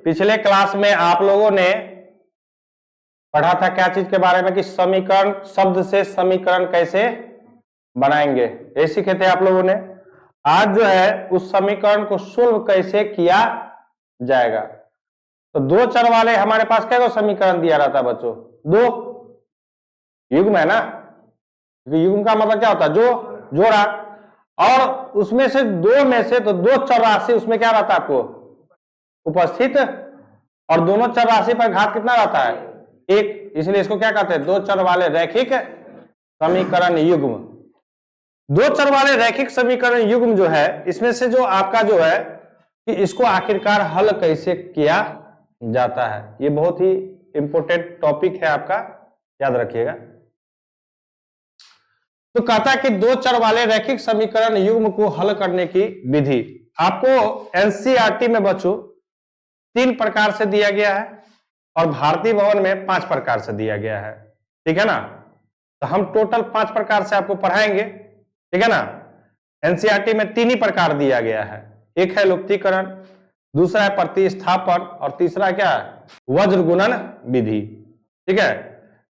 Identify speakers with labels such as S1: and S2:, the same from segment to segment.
S1: पिछले क्लास में आप लोगों ने पढ़ा था क्या चीज के बारे में कि समीकरण, शब्द से समीकरण कैसे बनाएंगे, ये सीखे थे आप लोगों ने। आज जो है उस समीकरण को सोल्व कैसे किया जाएगा। तो दो चर वाले हमारे पास क्या समीकरण दिया रहता है बच्चों, दो युग्म है ना। युग्म का मतलब क्या होता है, जो जोड़ा, और उसमें से दो में से तो दो चर राशि उसमें क्या रहता है आपको उपस्थित, और दोनों चर राशि पर घात कितना रहता है, एक, इसलिए इसको क्या कहते हैं, दो चर वाले रैखिक समीकरण युग्म। दो चर वाले रैखिक समीकरण युग्म जो है, इसमें से जो आपका जो है कि इसको आखिरकार हल कैसे किया जाता है, ये बहुत ही इंपॉर्टेंट टॉपिक है आपका, याद रखिएगा। तो कहता है कि दो चर वाले रैखिक समीकरण युग्म को हल करने की विधि आपको एनसीईआरटी में बच्चों 3 प्रकार से दिया गया है और भारतीय भवन में 5 प्रकार से दिया गया है, ठीक है ना। तो हम टोटल 5 प्रकार से आपको पढ़ाएंगे, ठीक है ना। एनसीईआरटी में 3 ही प्रकार दिया गया है, एक है लुप्तीकरण, दूसरा है प्रतिस्थापन, और तीसरा क्या है, वज्र गुणन विधि, ठीक है।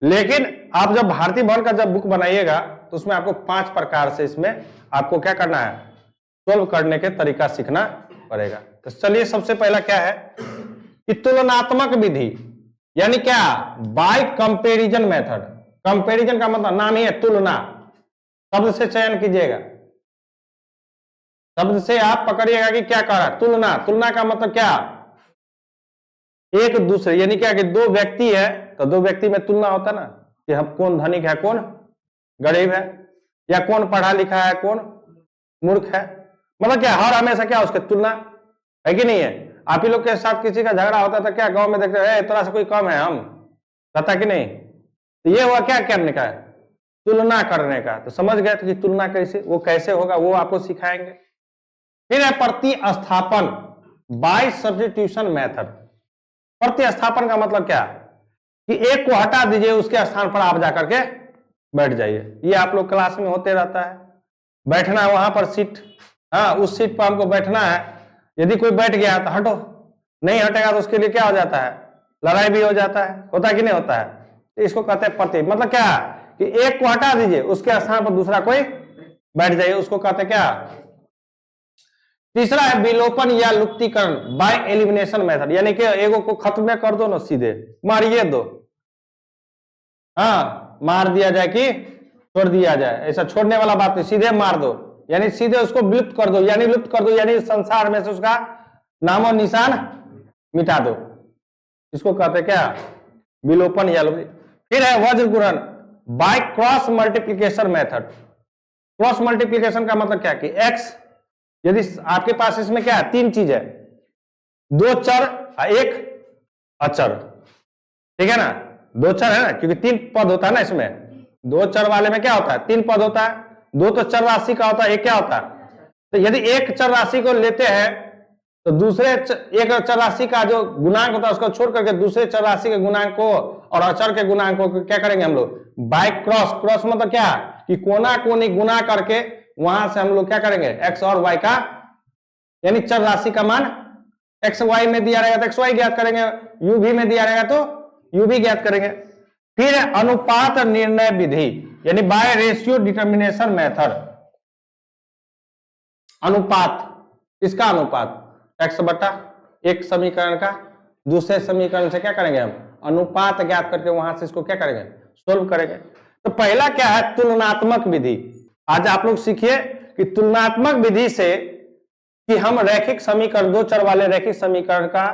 S1: लेकिन आप जब भारतीय भवन का जब बुक बनाइएगा तो उसमें आपको 5 प्रकार से इसमें आपको क्या करना है, सोल्व करने के तरीका सीखना पड़ेगा। तो चलिए सबसे पहला क्या है कि तुलनात्मक विधि, यानी क्या, बाय कंपैरिजन मेथड। कंपैरिजन का मतलब नाम ही है तुलना, शब्द से चयन कीजिएगा, शब्द से आप पकड़िएगा कि क्या कर रहा है, तुलना। तुलना का मतलब क्या, एक दूसरे, यानी क्या कि दो व्यक्ति है तो दो व्यक्ति में तुलना होता ना कि हम कौन धनिक है कौन गरीब है, या कौन पढ़ा लिखा है कौन मूर्ख है, मतलब क्या, हर हमेशा क्या उसके तुलना है कि नहीं है। आप ही लोग के साथ किसी का झगड़ा होता था क्या, गांव में देखते हैं तोरा से कोई कम है हम, कहता कि नहीं। तो ये हुआ क्या करने का है, तुलना करने का। तो समझ गए कि तुलना कैसे, वो कैसे होगा वो आपको सिखाएंगे। फिर है प्रतिस्थापन, बाय सब्स्टिट्यूशन मेथड। प्रतिस्थापन का मतलब क्या, कि एक को हटा दीजिए, उसके स्थान पर आप जाकर के बैठ जाइए। ये आप लोग क्लास में होते रहता है, बैठना है वहां पर सीट, हाँ उस सीट पर हमको बैठना है, यदि कोई बैठ गया तो हटो, नहीं हटेगा तो उसके लिए क्या हो जाता है, लड़ाई भी हो जाता है, होता कि नहीं होता है। तो इसको कहते हैं प्रति, मतलब क्या कि एक को हटा दीजिए, उसके स्थान पर दूसरा कोई बैठ जाइए, उसको कहते हैं क्या। तीसरा है विलोपन या लुप्तीकरण, बाय एलिमिनेशन मेथड, यानी कि एगो को खत्म कर दो ना, सीधे मारिए दो, हाँ मार दिया जाए कि छोड़ दिया जाए, ऐसा छोड़ने वाला बात नहीं, सीधे मार दो, यानी सीधे उसको विलुप्त कर दो, यानी लुप्त कर दो, यानी संसार में से उसका नाम और निशान मिटा दो, इसको कहते क्या, विलोपन या लुप्त। फिर है वज्र गुणन, by cross multiplication method. Cross multiplication का मतलब क्या कि एक्स, यदि आपके पास इसमें क्या है, 3 चीज है, 2 चर 1 अचर, ठीक है ना, 2 चर है ना, क्योंकि 3 पद होता है ना इसमें, 2 चर वाले में क्या होता है, 3 पद होता है, 2 तो चर राशि का होता है, एक क्या होता है। तो यदि एक चर राशि को लेते हैं तो दूसरे एक चर राशि का जो गुणांक होता है उसको छोड़ करके दूसरे चर राशि के गुणांक को और अचर के गुणांक को क्या करेंगे हम लोग, बाय क्रॉस। क्रॉस मतलब क्या कि कोना कोनी गुना करके वहां से हम लोग क्या करेंगे, एक्स और वाई का, यानी चर राशि का मान एक्स वाई में दिया रहेगा तो एक्स वाई ज्ञात करेंगे, यू भी में दिया रहेगा तो यू भी ज्ञात करेंगे। फिर अनुपात निर्णय विधि, यानी बाय रेशियो डिटर्मिनेशन मेथड। अनुपात, इसका अनुपात एक्स बटा एक समीकरण का दूसरे समीकरण से क्या करेंगे हम, अनुपात ज्ञात करके वहां से इसको क्या करेंगे, सोल्व करेंगे। तो पहला क्या है, तुलनात्मक विधि। आज आप लोग सीखिए कि तुलनात्मक विधि से कि हम रैखिक समीकरण, 2 चर वाले रैखिक समीकरण का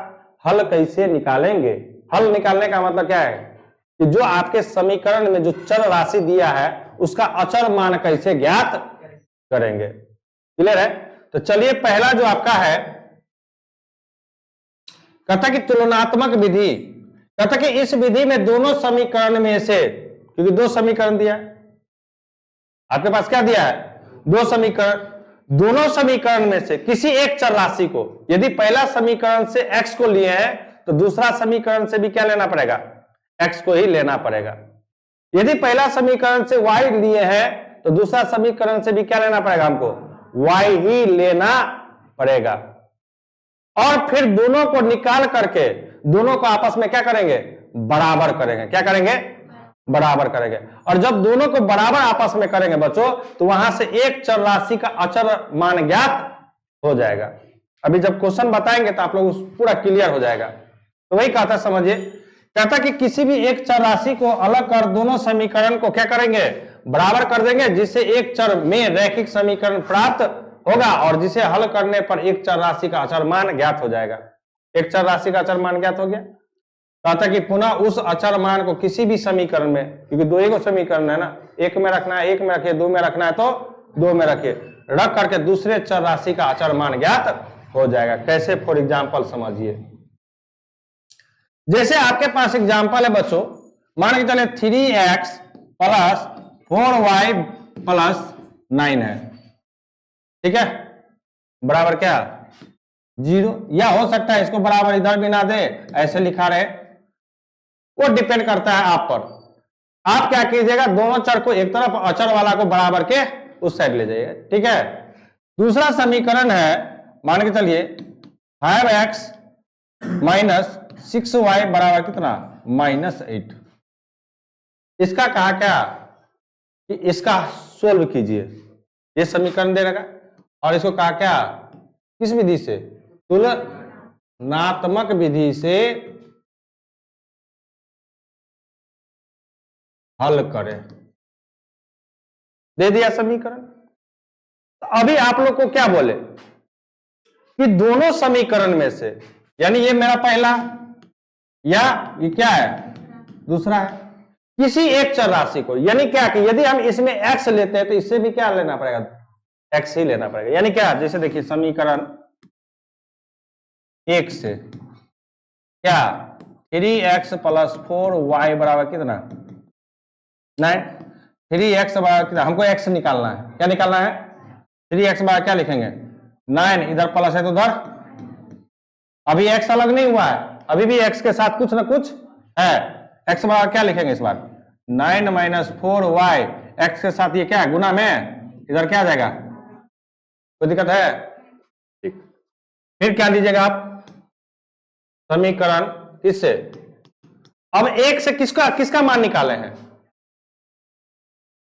S1: हल कैसे निकालेंगे। हल निकालने का मतलब क्या है कि जो आपके समीकरण में जो चर राशि दिया है उसका अचर मान कैसे ज्ञात करेंगे, क्लियर है। तो चलिए पहला जो आपका है, कहता कि तुलनात्मक विधि, कहता कि इस विधि में दोनों समीकरण में से, क्योंकि 2 समीकरण दिया आपके पास, क्या दिया है, 2 समीकरण, दोनों समीकरण में से किसी एक चर राशि को, यदि पहला समीकरण से x को लिए हैं तो दूसरा समीकरण से भी क्या लेना पड़ेगा, x को ही लेना पड़ेगा। यदि पहला समीकरण से y लिए हैं तो दूसरा समीकरण से भी क्या लेना पड़ेगा हमको, y ही लेना पड़ेगा। और फिर दोनों को निकाल करके दोनों को आपस में क्या करेंगे, बराबर करेंगे। क्या करेंगे, बराबर करेंगे। और जब दोनों को बराबर आपस में करेंगे बच्चों, तो वहां से एक चर राशि का अचर मान ज्ञात हो जाएगा। अभी जब क्वेश्चन बताएंगे तो आप लोग पूरा क्लियर हो जाएगा। तो वही कहता, समझिए, कहता कि किसी भी एक चर राशि को अलग कर दोनों समीकरण को क्या करेंगे, बराबर कर देंगे, जिससे एक चर में रैखिक समीकरण प्राप्त होगा और जिसे हल करने पर एक चर राशि का अचर मान ज्ञात हो जाएगा। एक चर राशि का अचर मान ज्ञात हो गया। कहता कि पुनः उस अचर मान को किसी भी समीकरण में, क्योंकि दो ही को समीकरण है ना, एक में रखना है एक में रखिए, दो में रखना है तो दो में रखिए, रख करके दूसरे चर राशि का अचर मान ज्ञात हो जाएगा। कैसे, फॉर एग्जाम्पल समझिए। जैसे आपके पास एग्जाम्पल है बच्चों, मान के चले 3x प्लस 4y प्लस 9 है, ठीक है, बराबर क्या 0, या हो सकता है इसको बराबर इधर भी ना दे, ऐसे लिखा रहे, वो डिपेंड करता है आप पर। आप क्या कीजिएगा, दोनों चर को एक तरफ, अचर वाला को बराबर के उस साइड ले जाइए, ठीक है। दूसरा समीकरण है, मान के चलिए 5x माइनस 6y बराबर कितना, -8। इसका कहा क्या कि इसका सोल्व कीजिए, ये समीकरण दे रखा, और इसको कहा क्या, किस विधि से, तुलनात्मक विधि से हल करें। दे दिया समीकरण। तो अभी आप लोग को क्या बोले कि दोनों समीकरण में से, यानी ये मेरा पहला या ये क्या है, दूसरा है, किसी एक चर राशि को, यानी क्या कि यदि हम इसमें x लेते हैं तो इससे भी क्या लेना पड़ेगा, x ही लेना पड़ेगा। यानी क्या, जैसे देखिए समीकरण 1 से क्या 3x प्लस 4y बराबर कितना 9, 3x बराबर कितना, हमको x निकालना है, क्या निकालना है, 3x बराबर क्या लिखेंगे 9, इधर प्लस है तो उधर, अभी x अलग नहीं हुआ है, अभी भी x के साथ कुछ ना कुछ है, x बराबर क्या लिखेंगे इस बार 9 माइनस 4y, x के साथ ये क्या है गुना में, इधर क्या आ जाएगा, कोई दिक्कत है, ठीक। फिर क्या लीजिएगा आप, समीकरण किससे, अब एक से किसका मान निकाले हैं,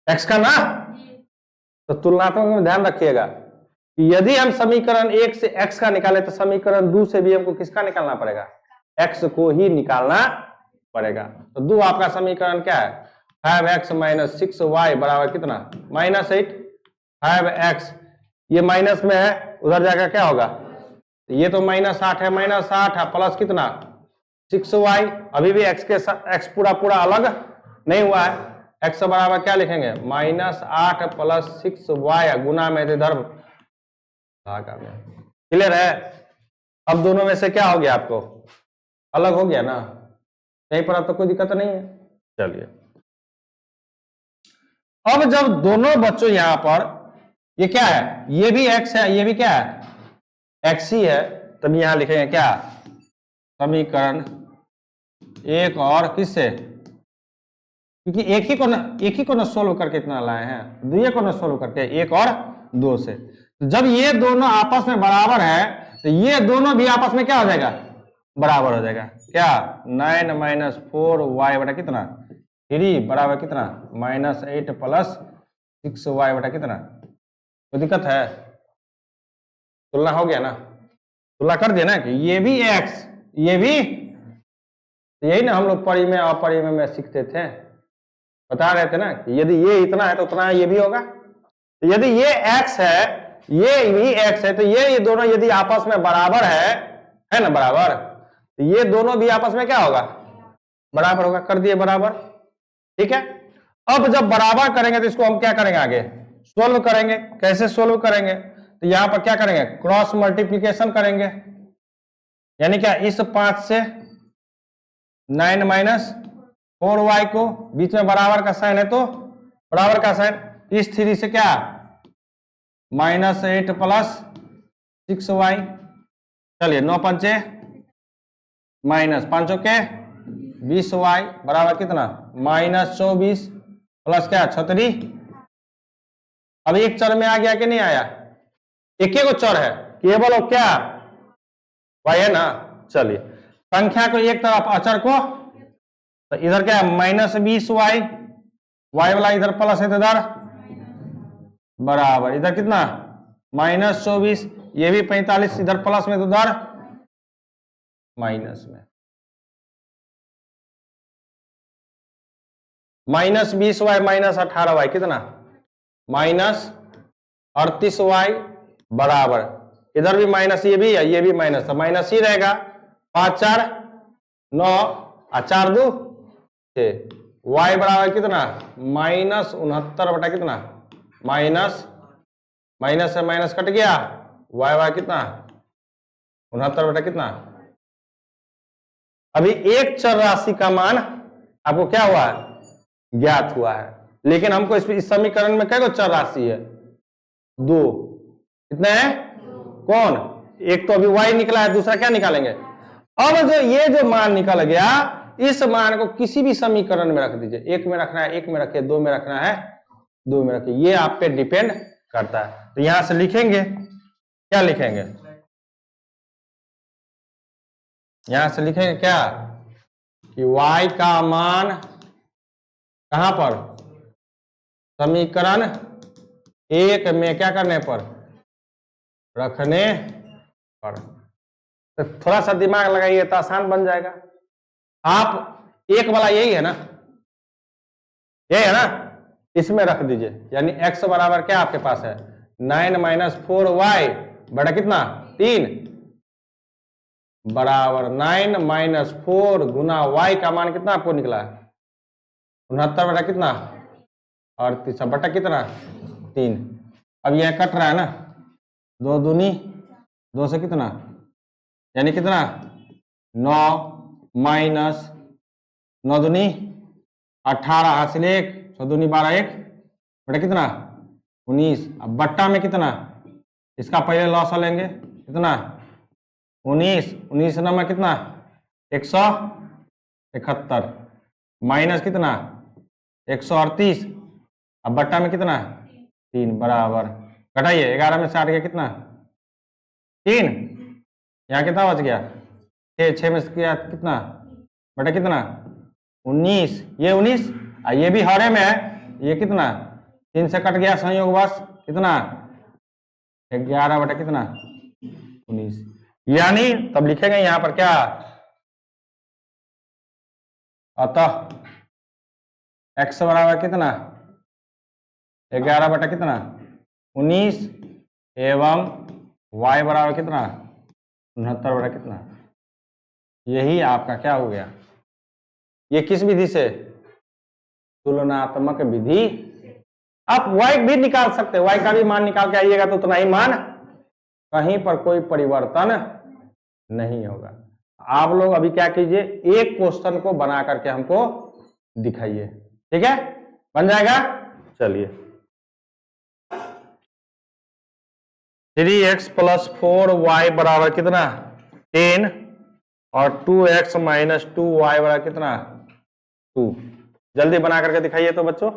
S1: x का ना, तो तुलनात्मक में ध्यान रखिएगा कि यदि हम समीकरण 1 से x का निकाले तो समीकरण 2 से भी हमको किसका निकालना पड़ेगा, x को ही निकालना पड़ेगा। तो 2 आपका समीकरण क्या है, 5x माइनस 6y बराबर कितना -8, 5x ये माइनस में है, उधर जाकर क्या होगा, ये तो -8 है, -8 है प्लस कितना 6y, अभी भी x के साथ x पूरा अलग नहीं हुआ है, x बराबर क्या लिखेंगे -8 प्लस 6y गुना में इधर भागा में, क्लियर है। अब दोनों में से क्या हो गया, आपको अलग हो गया ना, कहीं पर अब तो कोई दिक्कत नहीं है। चलिए, अब जब दोनों बच्चों यहां पर ये क्या है, ये भी x है, ये भी क्या है x ही है, तब यहां लिखेंगे क्या, समीकरण 1 और किससे, क्योंकि एक ही को ना सोल्व करके इतना लाए हैं, दुए को ना सोल्व करके 1 और 2 से। जब ये दोनों आपस में बराबर है तो ये दोनों भी आपस में क्या हो जाएगा, बराबर हो जाएगा, क्या 9 माइनस 4y बटा कितना 3 बराबर कितना -8 प्लस 6y बटा कितना, कोई दिक्कत है, तुलना हो गया ना, तुलना कर दिया ना कि ये भी x ये भी, यही ना हम लोग परिमेय अपरिमेय में सीखते थे, बता रहे थे ना कि यदि ये इतना है तो उतना ये भी होगा, तो यदि ये x है ये भी x है, तो ये दोनों यदि आपस में बराबर है ना बराबर, तो ये दोनों भी आपस में क्या होगा, बराबर होगा, कर दिए बराबर, ठीक है। अब जब बराबर करेंगे तो इसको हम क्या करेंगे, आगे सोल्व करेंगे। कैसे सोल्व करेंगे, तो यहां पर क्या करेंगे, क्रॉस मल्टीप्लीकेशन करेंगे, यानी क्या, इस 5 से 9 माइनस 4y को, बीच में बराबर का साइन है तो बराबर का साइन, इस 3 से क्या -8 प्लस 6y, चलिए 9 पंचे माइनस 5 के 20y बराबर कितना -24 प्लस क्या 36। अब एक चर में आ गया कि नहीं आया, एक ही को चर है, केवल और क्या y है ना। चलिए संख्या को एक तरफ, अचर को, तो इधर क्या है -20y, y वाला इधर प्लस है तो इधर बराबर, इधर कितना -24, ये भी 45, इधर प्लस में तो उधर माइनस में। -20y -18y कितना -38y बराबर, इधर भी माइनस, ये भी है, ये भी माइनस, तो माइनस ही रहेगा। 5 4 9 और 4 2 6, y बराबर कितना -69 बटा कितना माइनस, माइनस से माइनस कट गया, y वाई कितना 69 बटा कितना। अभी एक चर राशि का मान आपको क्या हुआ है, ज्ञात हुआ है, लेकिन हमको इस समीकरण में क्या चर राशि है 2, कितने हैं कौन, एक तो अभी y निकला है, दूसरा क्या निकालेंगे। अब जो ये जो मान निकल गया, इस मान को किसी भी समीकरण में रख दीजिए, एक में रखना है एक में रखिए, दो में रखना है दो में रखिए, ये आप पे डिपेंड करता है। तो यहां से लिखेंगे, क्या लिखेंगे, यहां से लिखेंगे क्या कि y का मान कहां पर, समीकरण एक में क्या करने पर, रखने पर। तो थोड़ा सा दिमाग लगाइए तो आसान बन जाएगा। आप एक वाला यही है ना, यही है ना, इसमें रख दीजिए, यानी x बराबर क्या आपके पास है 9 - 4y बड़ा कितना 3 बराबर 9 - 4 गुना y का मान कितना आपको निकला है 69 बटा कितना 38 बटा कितना 3। अब यह कट रहा है ना, 2 दूनी 2 से कितना, यानी कितना 9 माइनस 9 दूनी 18 हासिल 1, 6 दूनी 12 1 बटा कितना 19। अब बट्टा में कितना, इसका पहले लॉस लेंगे कितना 19, 19 नंबर कितना 171 माइनस कितना 138, अब बट्टा में कितना 3 बराबर, घटाइए 11 में से 8 गया कितना 3, यहाँ कितना बच गया 6 में से गया कितना बटा कितना 19, ये 19 और ये भी हरे में है, ये कितना 3 से कट गया संयोग बस कितना 11 बटा कितना 19, यानी तब लिखेंगे यहां पर क्या, अतः x बराबर कितना 11 बटा कितना 19 एवं y बराबर कितना 69 बटा कितना। यही आपका क्या हो गया, ये किस विधि से, तुलनात्मक विधि। आप y भी निकाल सकते हैं, y का भी मान निकाल के आइएगा तो उतना ही मान, कहीं पर कोई परिवर्तन नहीं होगा। आप लोग अभी क्या कीजिए, एक क्वेश्चन को बना करके हमको दिखाइए, ठीक है, बन जाएगा। चलिए 3x + 4y बराबर कितना 10 और 2x - 2y बराबर कितना 2, जल्दी बना करके दिखाइए तो बच्चों।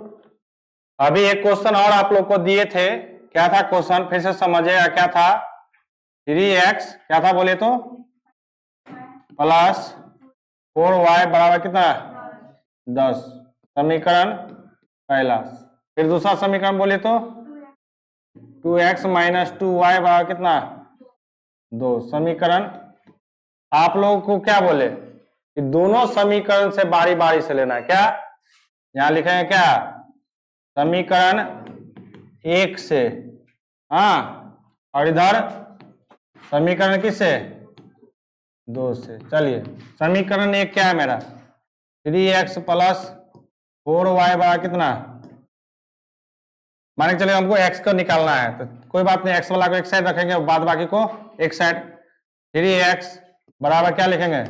S1: अभी एक क्वेश्चन और आप लोग को दिए थे, क्या था क्वेश्चन, फिर से समझिए क्या था, 3x क्या था बोले तो + 4y बराबर कितना 10, समीकरण पहला। फिर दूसरा समीकरण बोले तो 2x - 2y बराबर कितना 2, समीकरण। आप लोगों को क्या बोले कि दोनों समीकरण से बारी बारी से लेना है, क्या यहां लिखेंगे क्या समीकरण 1 से, हाँ, और इधर समीकरण किससे 2 से। चलिए समीकरण 1 क्या है मेरा 3x + 4y बराबर कितना, माने चलिए हमको x को निकालना है, तो कोई बात नहीं, x वाला को एक साइड रखेंगे, बाद बाकी को एक साइड। 3x बराबर क्या लिखेंगे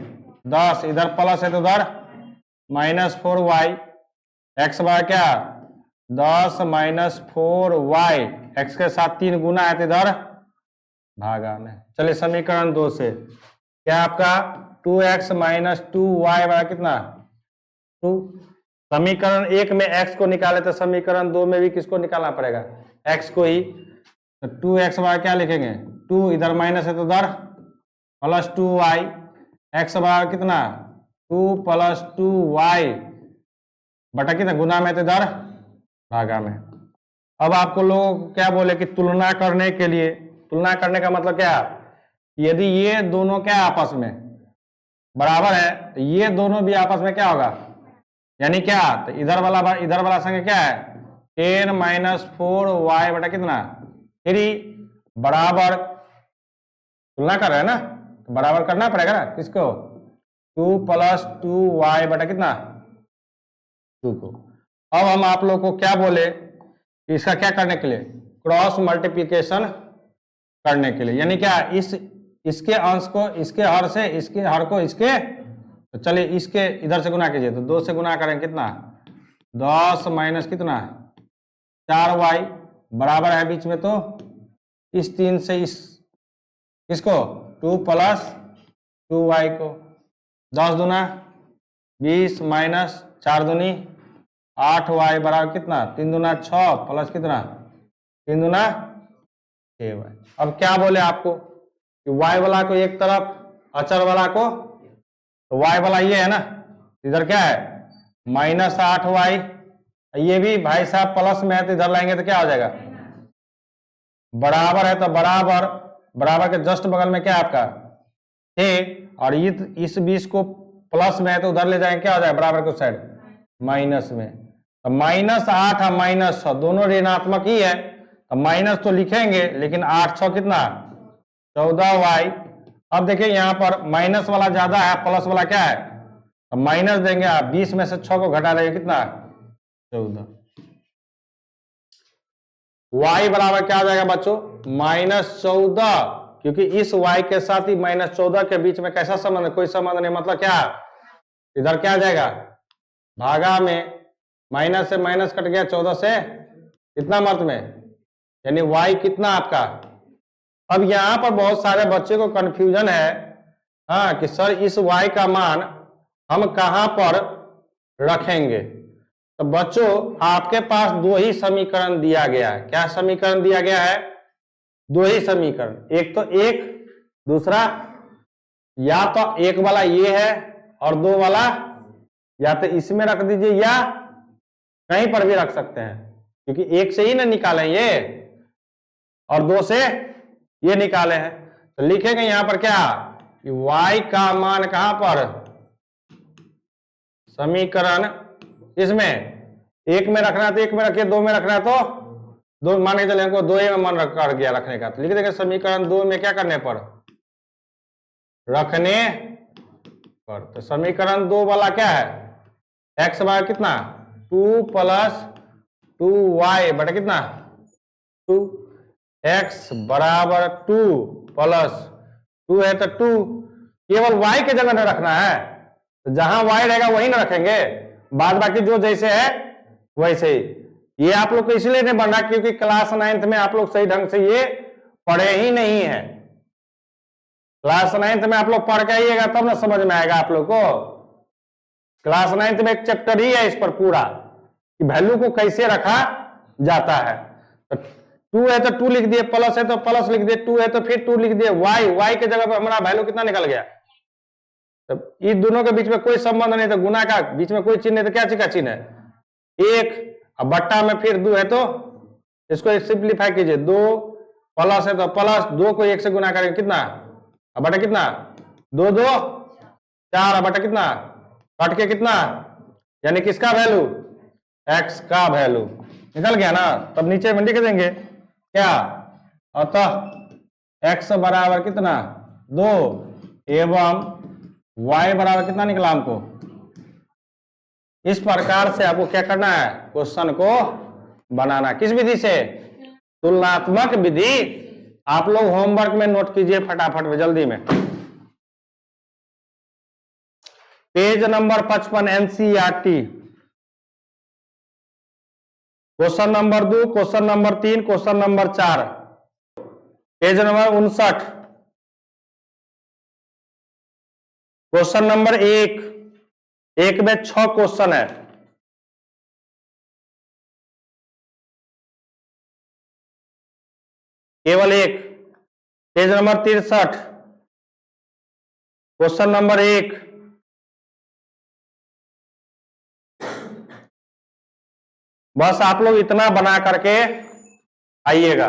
S1: 10, इधर प्लस है तो उधर -4y, x बराबर क्या 10 - 4y, x के साथ 3 गुना है तो इधर भागा में। चलिए समीकरण 2 से क्या आपका 2x - 2y बराबर कितना 2, समीकरण 1 में x को निकाले तो समीकरण 2 में भी किसको निकालना पड़ेगा x को ही, तो 2x बराबर क्या लिखेंगे 2, इधर माइनस है तो उधर प्लस 2y, एक्स बराबर कितना 2 + 2y बटा कितना गुना में तो इधर भागा में। अब आपको लोग क्या बोले कि तुलना करने के लिए, तुलना करने का मतलब क्या, यदि ये दोनों क्या आपस में बराबर है तो ये दोनों भी आपस में क्या होगा, यानी क्या, तो इधर वाला संख्या क्या है 10 - 4y बटा कितना 3 बराबर, तुलना कर रहे हैं ना तो बराबर करना पड़ेगा ना किसको 2 + 2y बटा कितना 2 को। अब हम आप लोग को क्या बोले, इसका क्या करने के लिए, क्रॉस मल्टीप्लिकेशन करने के लिए, यानी क्या इसके अंश को इसके हर से, इसके हर को इसके, तो चलिए इसके इधर से गुना कीजिए, तो 2 से गुना करें कितना 10 माइनस कितना 4y बराबर है बीच में, तो इस 3 से इसको 2 + 2y को 10 दूना 20 माइनस 4 दूनी 8y बराबर कितना 3 दूना 6 प्लस कितना 3 दूना 6y। अब क्या बोले आपको कि y वाला को एक तरफ, अचर वाला को, तो y वाला ये है ना, इधर क्या है -8y, ये भी भाई साहब प्लस में है तो इधर लाएंगे तो क्या हो जाएगा बराबर है, तो बराबर के जस्ट बगल में क्या है आपका 6, और इस 20 को प्लस में है तो उधर ले जाएंगे क्या हो जाएगा बराबर को साइड माइनस में, तो -8 और -6 दोनों ऋणात्मक ही है, तो माइनस तो लिखेंगे लेकिन 8 6 कितना 14y। अब देखिए यहाँ पर माइनस वाला ज्यादा है, प्लस वाला क्या है, तो माइनस देंगे, आप 20 में से 6 को घटा देंगे कितना 14, y बराबर क्या आ जाएगा बच्चों -14, क्योंकि इस y के साथ ही -14 के बीच में कैसा संबंध है, कोई संबंध नहीं, मतलब क्या इधर क्या आ जाएगा भागा में, माइनस से माइनस कट गया 14 से कितना मत में, यानी y कितना आपका। अब यहां पर बहुत सारे बच्चे को कंफ्यूजन है हाँ कि सर इस y का मान हम कहां पर रखेंगे, तो बच्चों आपके पास दो ही समीकरण दिया गया है। क्या समीकरण दिया गया है, दो ही समीकरण, एक तो एक, दूसरा या तो एक वाला ये है और दो वाला या तो इसमें रख दीजिए या कहीं पर भी रख सकते हैं, क्योंकि एक से ही ना निकालें ये और दो से ये निकाले हैं, तो लिखेंगे यहां पर क्या y का मान कहां पर, समीकरण इसमें एक में रखना है तो एक में रखिए, दो में रखना है तो दो, मान के चले हमको दो में मन कर गया रखने का, तो लिख देंगे समीकरण 2 में क्या करने पर रखने पर, तो समीकरण 2 वाला क्या है x बराबर कितना 2 + 2y बटा कितना 2, x बराबर 2 + 2 है तो 2, केवल y के जगह न रखना है, तो जहां y रहेगा वही ना रखेंगे, बाद बाकी जो जैसे है वैसे ही। ये आप लोग को इसलिए नहीं बन रहा क्योंकि क्लास 9th में आप लोग सही ढंग से ये पढ़े ही नहीं है, क्लास 9th में आप लोग पढ़ के आइएगा तब ना समझ में आएगा आप लोग को। क्लास 9th में एक चैप्टर ही है इस पर पूरा कि वैल्यू को कैसे रखा जाता है, तो 2 है तो 2 लिख दिए, प्लस है तो प्लस लिख दिए, 2 है तो फिर 2 लिख दिए, y के जगह पर हमारा वैल्यू कितना निकल गया, तो इन दोनों के बीच में कोई संबंध नहीं, तो गुना का बीच में कोई चिन्ह नहीं, तो क्या चीज का चिन्ह है एक, अब बट्टा में फिर 2 है तो इसको सिंप्लीफाई कीजिए, 2 प्लस है तो प्लस, 2 को 1 से गुना करेंगे कितना, अब बटा कितना 2 2 4, अब बटा कितना कट के कितना, यानी किसका वैल्यू x का वैल्यू निकल गया ना, तब नीचे में लिख देंगे क्या, अतः x बराबर कितना 2 एवं y बराबर कितना निकला हमको। इस प्रकार से आपको क्या करना है, क्वेश्चन को बनाना, किस विधि से, तुलनात्मक विधि। आप लोग होमवर्क में नोट कीजिए फटाफट में जल्दी में, page number 55 NCERT, question number 2, question number 3, question number 4, page number 59, question number 1 में 6 क्वेश्चन है, केवल एक, पेज नंबर 63, क्वेश्चन नंबर 1, बस आप लोग इतना बना करके आइएगा।